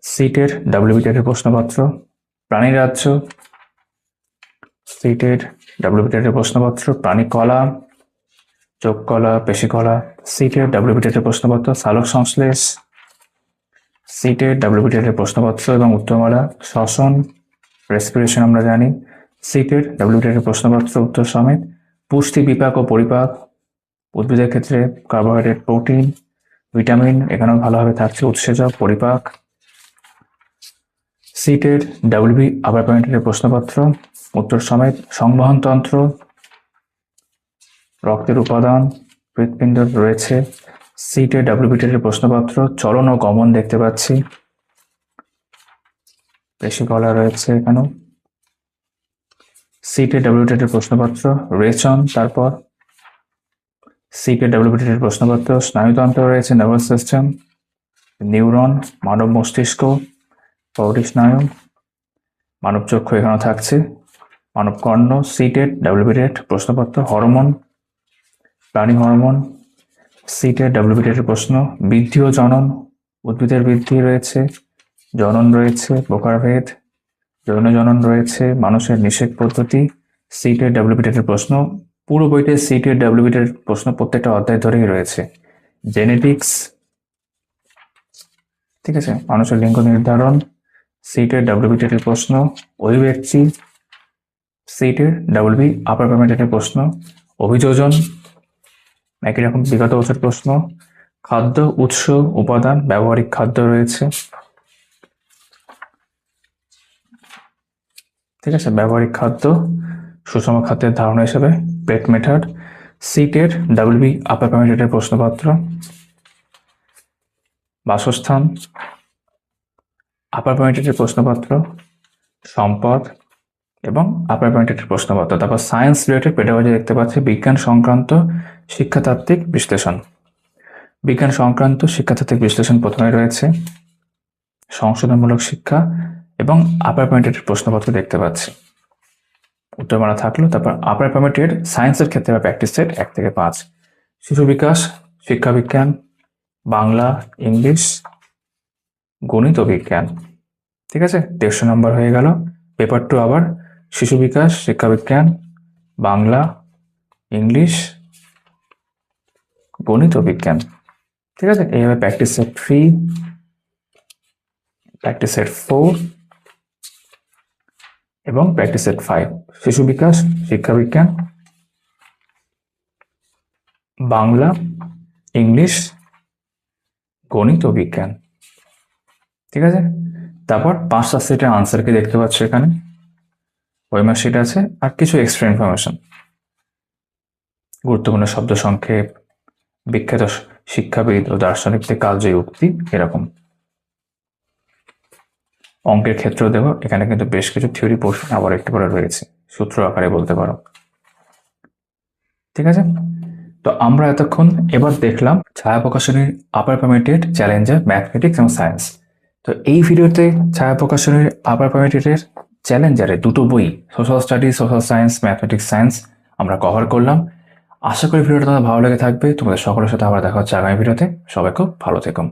Speaker 1: সিটেড ডাব্লিউবি টেটের প্রশ্নপত্র, প্রাণী রাজ্য, সিটেড ডাব্লিউবি টেটের প্রশ্নপত্র, প্রাণী কলা, চোখ কলা, পেশি কলা, সিটেড ডাব্লিউবি টেটের প্রশ্নপত্র, সালোক সংশ্লেষ, সিটেড ডাব্লিউবি টেটের প্রশ্নপত্র এবং উত্তরমালা, শ্বসন, রেসপিরেশন আমরা জানি, সিটেড ডাব্লিউবি টেটের প্রশ্নপত্র উত্তর সমেত, পুষ্টি, বিপাক ও পরিপাক, উদ্ভিদের ক্ষেত্রে কার্বোহাইড্রেট, প্রোটিন, ভিটামিন এখানেও ভালোভাবে থাকছে, উৎসেচক, পরিপাক, সিটেড ডাব্লিউবি আপার প্যারামিটারের প্রশ্নপত্র উত্তর সমেত, সংবহন তন্ত্র, রক্তের উপাদান, হৃৎপিণ্ড রয়েছে, সিটেড ডাব্লিউবি টেটের প্রশ্নপত্র, চলন ও গমন দেখতে পাচ্ছি, পেশি কলা রয়েছে এখানেও, সিটেড ডাব্লিউবি টেটের প্রশ্নপত্র, রেচন, তারপর সিটেড ডাব্লিউবি টেটের প্রশ্নপত্র, স্নায়ুতন্ত্র রয়েছে, নার্ভাস সিস্টেম, নিউরন, মানব মস্তিষ্ক, পৌরী স্নায়ু, মানব চক্ষু এখানেও থাকছে, মানব কর্ণ, সিটেড ডাব্লিউবি টেট প্রশ্নপত্র, হরমোন, প্রাণী হরমোন, সিটেড ডাব্লিউবি টেটের প্রশ্ন, বৃদ্ধি ও জনন, উদ্ভিদের বৃদ্ধি রয়েছে, জনন রয়েছে, প্রকারভেদ, যৌন জনন রয়েছে, মানুষের নিষেক পদ্ধতি, সিটেড ডাব্লিউবি টেটের প্রশ্ন। পুরো বইতে সিটেড ডাব্লিউবি টেটের প্রশ্ন প্রত্যেকটা অধ্যায় ধরেই রয়েছে। জেনেটিক্স, ঠিক আছে, মানুষের লিঙ্গ নির্ধারণ, সিটেড ডাব্লিউবি টেটের প্রশ্ন, অভিব্যক্তি, সিটেড ডাব্লিউবি আপার প্যারামিটারের প্রশ্ন, অভিযোজন, একই রকম বিগত বছর প্রশ্ন, খাদ্য, উৎস, উপাদান, ব্যবহারিক খাদ্য রয়েছে, ঠিক আছে, ব্যবহারিক খাদ্য, সুষম খাদ্যের ধারণা হিসেবে প্লেট মেথড, সিটেড ডাব্লিউবি আপার প্যারামিটারের প্রশ্নপত্র, বাসস্থান, আপার প্রাইমারিটির প্রশ্নপত্র, সম্পদ এবং আপার প্রাইমারিটির প্রশ্নপত্র। তারপর সায়েন্স রিলেটেড পেডাগজি দেখতে পাচ্ছি, বিজ্ঞান সংক্রান্ত শিক্ষাতাত্ত্বিক বিশ্লেষণ। বিজ্ঞান সংক্রান্ত শিক্ষাতাত্ত্বিক বিশ্লেষণ প্রথমে রয়েছে, সংশোধনমূলক শিক্ষা এবং আপার প্রাইমারিটির প্রশ্নপত্র দেখতে পাচ্ছি। উত্তরমালা থাকলো। তারপর আপার প্রাইমারিটির সায়েন্সের ক্ষেত্রে বা প্র্যাকটিস সেট 1 থেকে 5, শিশু বিকাশ, শিক্ষাবিজ্ঞান, বাংলা, ইংলিশ, গণিত ও বিজ্ঞান। ঠিক আছে, 150 নম্বর হয়ে গেল। পেপার 2 আবার শিশু বিকাশ, শিক্ষাবিজ্ঞান, বাংলা, ইংলিশ, গণিত ও বিজ্ঞান। ঠিক আছে, এইভাবে প্র্যাকটিস সেট 3, প্র্যাকটিস সেট 4 এবং প্র্যাকটিস সেট 5, শিশু বিকাশ, শিক্ষাবিজ্ঞান, বাংলা, ইংলিশ, গণিত ও বিজ্ঞান। ঠিক আছে, তারপর 5টা সেটের আনসার কি দেখতে পাচ্ছ এখানে, ওয়েমার শিট আছে, আর কিছু এক্সট্রা ইনফরমেশন, গুরুত্বপূর্ণ শব্দ সংক্ষেপ, বিখ্যাত শিক্ষাবিদ ও দার্শনিকদের কালজয়ী উক্তি, এরকম। অঙ্কের ক্ষেত্রেও দেখো এখানে কিন্তু বেশ কিছু থিওরি পোর্শন আবার একটু করে রয়েছে, সূত্র আকারে বলতে পারো। ঠিক আছে, তো আমরা এতক্ষণ এবার দেখলাম ছায়া প্রকাশনীর আপার প্রাইমারিটির চ্যালেঞ্জার ম্যাথমেটিক্স এবং সায়েন্স। তো এই ভিডিওতে ছায়া প্রকাশনীর আপার প্রাইমারিটির চ্যালেঞ্জারে দুটো বই, social studies, social science, mathematics science আমরা কভার করলাম। আশা করি ভিডিওটা তোমাদের ভালো লেগে থাকবে। তোমাদের সকলের সাথে আবার দেখা হচ্ছে আগামী ভিডিওতে। সবাই খুব ভালো থেকো।